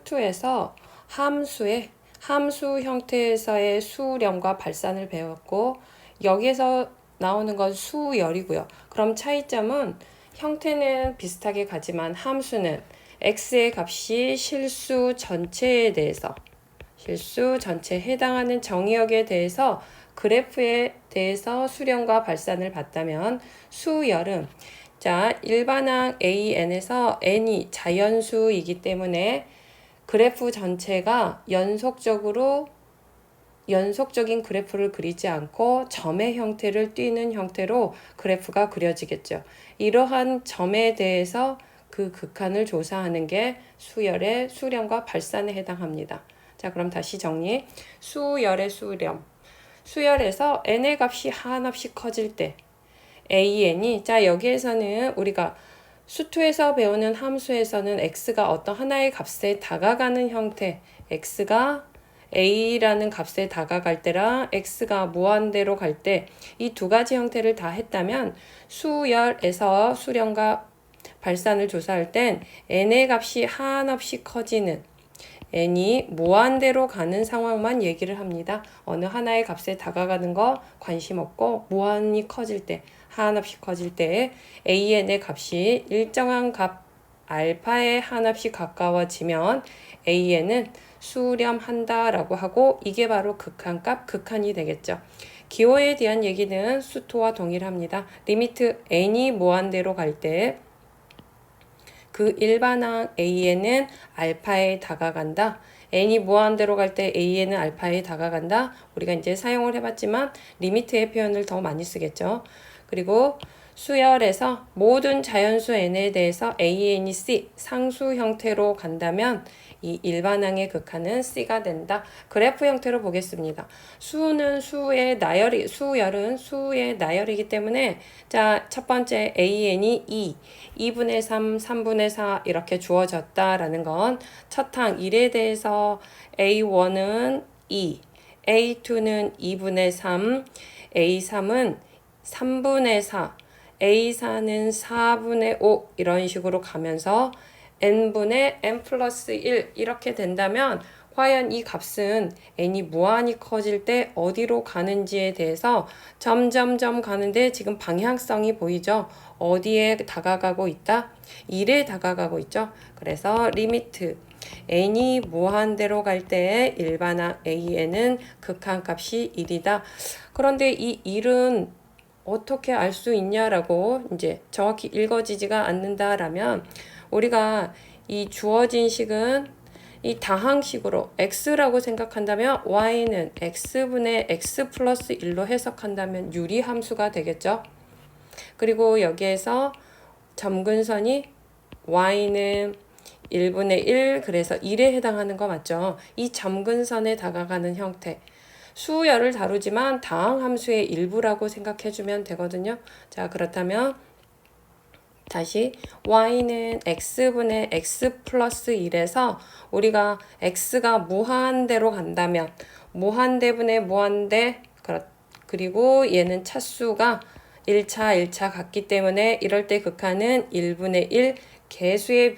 수투에서 함수 형태에서의 수렴과 발산을 배웠고 여기에서 나오는 건 수열이고요. 그럼 차이점은 형태는 비슷하게 가지만 함수는 x의 값이 실수 전체에 해당하는 정의역에 대해서 그래프에 대해서 수렴과 발산을 봤다면 수열은 일반항 AN에서 n이 자연수이기 때문에 그래프 전체가 연속적인 그래프를 그리지 않고 점의 형태를 띠는 형태로 그래프가 그려지겠죠. 이러한 점에 대해서 그 극한을 조사하는 게 수열의 수렴과 발산에 해당합니다. 자, 그럼 다시 정리. 수열의 수렴. 수열에서 n의 값이 한없이 커질 때 an이 여기에서는 우리가 수투에서 배우는 함수에서는 x가 어떤 하나의 값에 다가가는 형태, x가 a라는 값에 다가갈 때랑 x가 무한대로 갈 때 이 두 가지 형태를 다 했다면 수열에서 수렴과 발산을 조사할 땐 n의 값이 한없이 커지는 n이 무한대로 가는 상황만 얘기를 합니다. 어느 하나의 값에 다가가는 거 관심 없고 무한히 커질 때, 한없이 커질 때 an의 값이 일정한 값 알파에 한없이 가까워지면 an은 수렴한다 라고 하고 이게 바로 극한값, 극한이 되겠죠. 기호에 대한 얘기는 수토와 동일합니다. 리미트 n이 무한대로 갈 때 그 일반항 an은 알파에 다가간다. n이 무한대로 갈 때 an은 알파에 다가간다. 우리가 이제 사용을 해봤지만 리미트의 표현을 더 많이 쓰겠죠. 그리고 수열에서 모든 자연수 n에 대해서 an이 c 상수 형태로 간다면 이 일반항의 극한은 c가 된다. 그래프 형태로 보겠습니다. 수열은 수의 나열이기 때문에 첫 번째 an이 2분의 3, 3분의 4 이렇게 주어졌다라는 건 첫 항 1에 대해서 a1은 2, a2는 2분의 3, a3은 3분의 4, a4는 4분의 5 이런 식으로 가면서 n분의 n 플러스 1 이렇게 된다면 과연 이 값은 n이 무한히 커질 때 어디로 가는지에 대해서 점점점 가는데 지금 방향성이 보이죠? 어디에 다가가고 있다? 1에 다가가고 있죠? 그래서 리미트 n이 무한대로 갈 때 일반항 an은 극한값이 1이다. 그런데 이 1은 어떻게 알 수 있냐라고 이제 정확히 읽어지지가 않는다라면 우리가 이 주어진 식은 이 다항식으로 x라고 생각한다면 y는 x분의 x 플러스 1로 해석한다면 유리함수가 되겠죠. 그리고 여기에서 점근선이 y는 1분의 1 그래서 1에 해당하는 거 맞죠? 이 점근선에 다가가는 형태 수열을 다루지만 다항함수의 일부라고 생각해주면 되거든요. 자, 그렇다면 다시 y는 x분의 x 플러스 1에서 우리가 x가 무한대로 간다면 무한대분의 무한대 그리고 얘는 차수가 1차 같기 때문에 이럴 때 극한은 1분의 1 개수에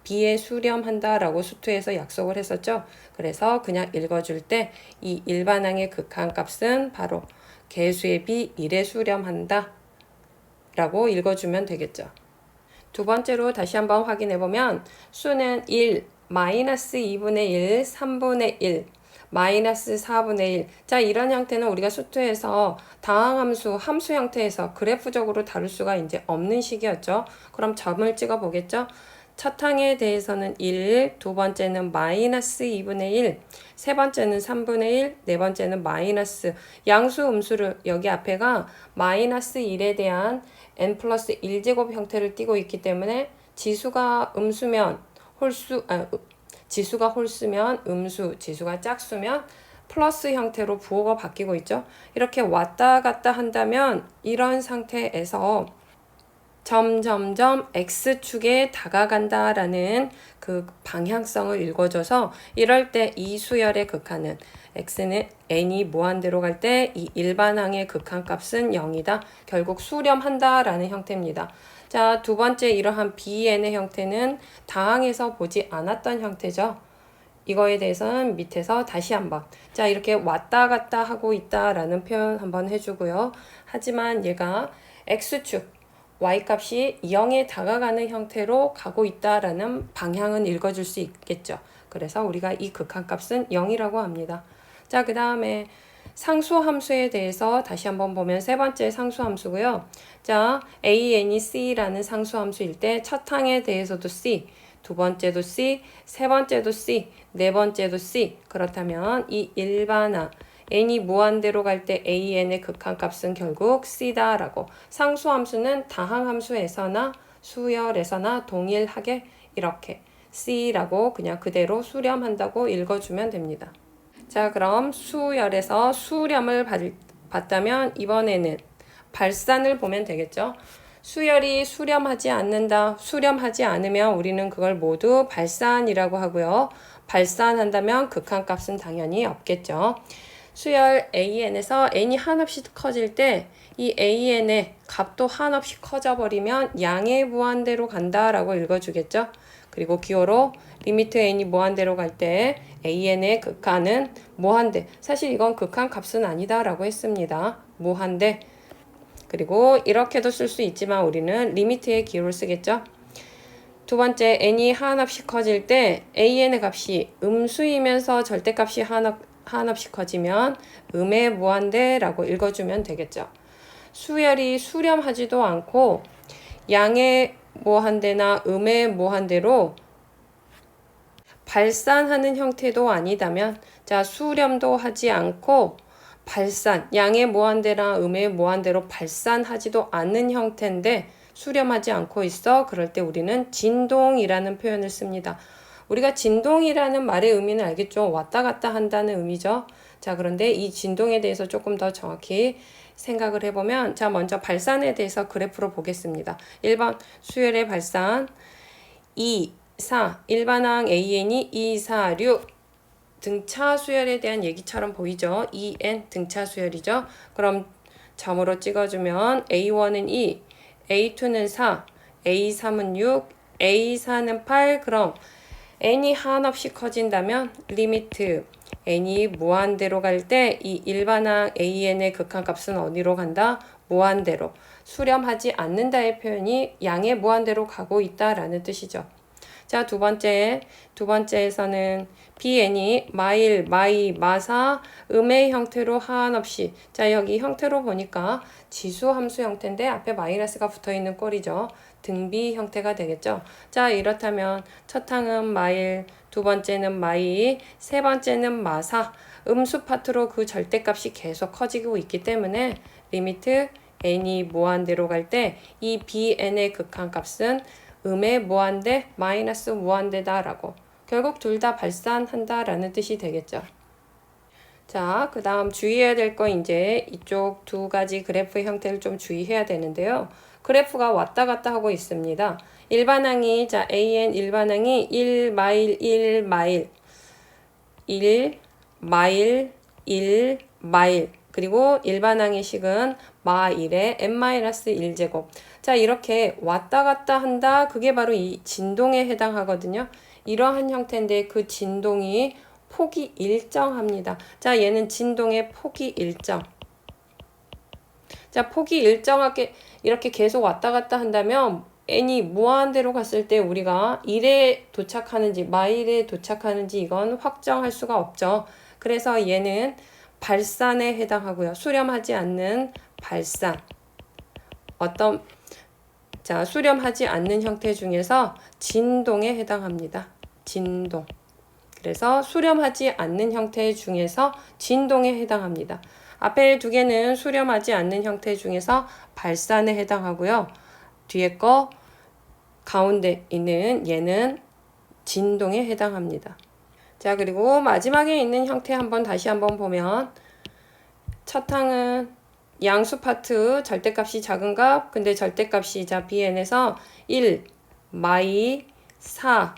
비해 수렴한다라고 수투에서 약속을 했었죠. 그래서 그냥 읽어줄 때 이 일반항의 극한값은 바로 개수에 비 1에 수렴한다 라고 읽어주면 되겠죠. 두 번째로 다시 한번 확인해보면 수는 1, 마이너스 2분의 1, 3분의 1, 마이너스 4분의 1. 이런 형태는 우리가 수투에서 다항함수, 함수 형태에서 그래프적으로 다룰 수가 이제 없는 식이었죠. 그럼 점을 찍어 보겠죠. 첫 항에 대해서는 1, 두 번째는 마이너스 2분의 1, 세 번째는 3분의 1, 네 번째는 마이너스 양수 음수를 여기 앞에가 마이너스 1에 대한 n 플러스 1제곱 형태를 띠고 있기 때문에 지수가 홀수면 음수, 지수가 짝수면 플러스 형태로 부호가 바뀌고 있죠. 이렇게 왔다 갔다 한다면 이런 상태에서 점점점 x축에 다가간다라는 그 방향성을 읽어줘서 이럴 때 이 수열의 극한은 x는 n이 무한대로 갈 때 이 일반항의 극한값은 0이다. 결국 수렴한다라는 형태입니다. 자, 두 번째 이러한 BN의 형태는 다항에서 보지 않았던 형태죠. 이거에 대해서는 밑에서 다시 한번 자 이렇게 왔다 갔다 하고 있다라는 표현 한번 해주고요. 하지만 얘가 X축 Y값이 0에 다가가는 형태로 가고 있다라는 방향은 읽어줄 수 있겠죠. 그래서 우리가 이 극한값은 0이라고 합니다. 자, 그 다음에 상수함수에 대해서 다시 한번 보면 세 번째 상수함수고요. 자, AN이 C라는 상수함수일 때 첫 항에 대해서도 C, 두 번째도 C, 세 번째도 C, 네 번째도 C. 그렇다면 이 일반항 n이 무한대로 갈 때 an의 극한값은 결국 c다라고. 상수함수는 다항함수에서나 수열에서나 동일하게 이렇게 c라고 그냥 그대로 수렴한다고 읽어주면 됩니다. 자, 그럼 수열에서 수렴을 받다면 이번에는 발산을 보면 되겠죠. 수열이 수렴하지 않는다. 수렴하지 않으면 우리는 그걸 모두 발산이라고 하고요. 발산한다면 극한값은 당연히 없겠죠. 수열 AN에서 n이 한없이 커질 때 이 AN의 값도 한없이 커져버리면 양의 무한대로 간다라고 읽어주겠죠. 그리고 기호로 리미트 n이 무한대로 갈 때 AN의 극한은 무한대. 사실 이건 극한값은 아니다라고 했습니다. 무한대. 그리고 이렇게도 쓸 수 있지만 우리는 리미트의 기호를 쓰겠죠. 두 번째, n이 한없이 커질 때 an의 값이 음수이면서 절대값이 한없이 커지면 음의 무한대라고 읽어주면 되겠죠. 수열이 수렴하지도 않고 양의 무한대나 음의 무한대로 발산하는 형태도 아니다면 자 수렴도 하지 않고 발산, 양의 무한대나 음의 무한대로 발산하지도 않는 형태인데 수렴하지 않고 있어. 그럴 때 우리는 진동이라는 표현을 씁니다. 우리가 진동이라는 말의 의미는 알겠죠? 왔다 갔다 한다는 의미죠. 자, 그런데 이 진동에 대해서 조금 더 정확히 생각을 해보면 자, 먼저 발산에 대해서 그래프로 보겠습니다. 1번 수열의 발산 2, 4 일반항 AN이 2, 4, 6 등차 수열에 대한 얘기처럼 보이죠? EN 등차 수열이죠. 그럼 점으로 찍어주면 A1은 2, A2는 4, A3은 6, A4는 8. 그럼 n이 한없이 커진다면 리미트 n이 무한대로 갈 때 이 일반항 an의 극한값은 어디로 간다? 무한대로. 수렴하지 않는다의 표현이 양의 무한대로 가고 있다라는 뜻이죠. 자, 두 번째에서는 bn이 마일, 마이, 마사, 음의 형태로 한없이 자, 여기 형태로 보니까 지수 함수 형태인데 앞에 마이너스가 붙어있는 꼴이죠. 등비 형태가 되겠죠. 자, 이렇다면 첫 항은 마일, 두 번째는 마이, 세 번째는 마사, 음수 파트로 그 절대값이 계속 커지고 있기 때문에 리미트 n이 무한대로 갈 때 이 bn의 극한값은 음의 무한대 마이너스 무한대다라고 결국 둘 다 발산한다라는 뜻이 되겠죠. 자, 그 다음 주의해야 될 거 이제 이쪽 두 가지 그래프 형태를 좀 주의해야 되는데요. 그래프가 왔다 갔다 하고 있습니다. 일반항이 자 AN 일반항이 1마일 1마일 1마일 1마일 그리고 일반항의 식은 마일에 n-1제곱 자 이렇게 왔다 갔다 한다 그게 바로 이 진동에 해당하거든요. 이러한 형태인데 그 진동이 폭이 일정합니다. 자 얘는 진동의 폭이 일정 자 폭이 일정하게 이렇게 계속 왔다 갔다 한다면 n이 무한대로 갔을 때 우리가 1에 도착하는지 마일에 도착하는지 이건 확정할 수가 없죠. 그래서 얘는 발산에 해당하고요. 수렴하지 않는 발산 자 수렴하지 않는 형태 중에서 진동에 해당합니다. 진동 그래서 수렴하지 않는 형태 중에서 진동에 해당합니다. 앞에 두 개는 수렴하지 않는 형태 중에서 발산에 해당하고요. 뒤에 거 가운데 있는 얘는 진동에 해당합니다. 자 그리고 마지막에 있는 형태 다시 한번 보면 첫 항은 양수 파트 절대값이 작은 값 근데 절대값이 자 bn에서 1 마이 4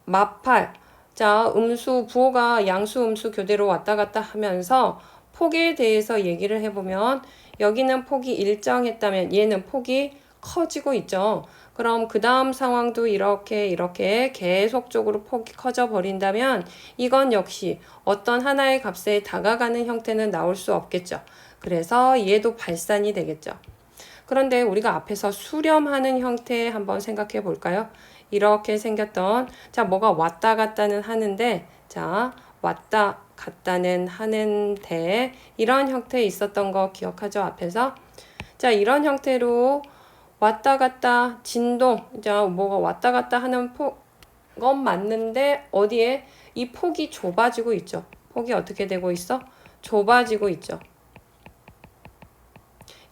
마8 자 음수 부호가 양수 음수 교대로 왔다 갔다 하면서 폭에 대해서 얘기를 해보면 여기는 폭이 일정했다면 얘는 폭이 커지고 있죠. 그럼 그 다음 상황도 이렇게 계속적으로 폭이 커져 버린다면 이건 역시 어떤 하나의 값에 다가가는 형태는 나올 수 없겠죠. 그래서 얘도 발산이 되겠죠. 그런데 우리가 앞에서 수렴하는 형태 한번 생각해 볼까요? 이렇게 생겼던, 자, 뭐가 왔다 갔다는 하는데, 자, 왔다 갔다는 하는데, 이런 형태에 있었던 거 기억하죠? 앞에서. 자, 이런 형태로 왔다 갔다 진동, 자, 뭐가 왔다 갔다 하는 건 맞는데, 어디에 이 폭이 좁아지고 있죠? 폭이 어떻게 되고 있어? 좁아지고 있죠.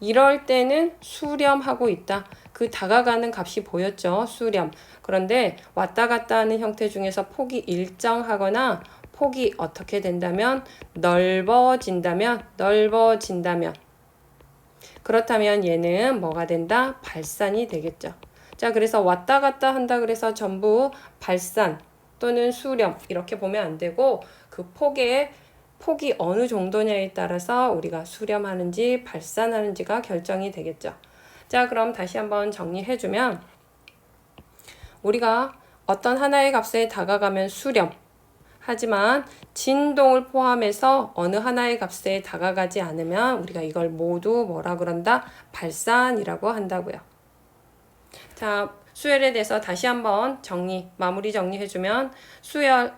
이럴 때는 수렴하고 있다. 그 다가가는 값이 보였죠. 수렴. 그런데 왔다 갔다 하는 형태 중에서 폭이 일정하거나 폭이 어떻게 된다면 넓어진다면 그렇다면 얘는 뭐가 된다? 발산이 되겠죠. 자, 그래서 왔다 갔다 한다 그래서 전부 발산 또는 수렴 이렇게 보면 안 되고 그 폭이 어느 정도냐에 따라서 우리가 수렴하는지 발산하는지가 결정이 되겠죠. 자, 그럼 다시 한번 정리해주면 우리가 어떤 하나의 값에 다가가면 수렴, 하지만 진동을 포함해서 어느 하나의 값에 다가가지 않으면 우리가 이걸 모두 뭐라 그런다? 발산이라고 한다고요. 자, 수열에 대해서 다시 한번 마무리 정리해주면 수열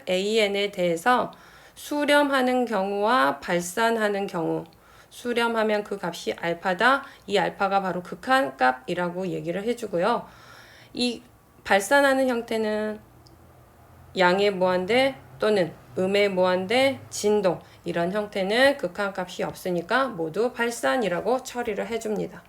AN에 대해서 수렴하는 경우와 발산하는 경우, 수렴하면 그 값이 알파다. 이 알파가 바로 극한값이라고 얘기를 해주고요. 이 발산하는 형태는 양의 무한대 또는 음의 무한대 진동, 이런 형태는 극한값이 없으니까 모두 발산이라고 처리를 해줍니다.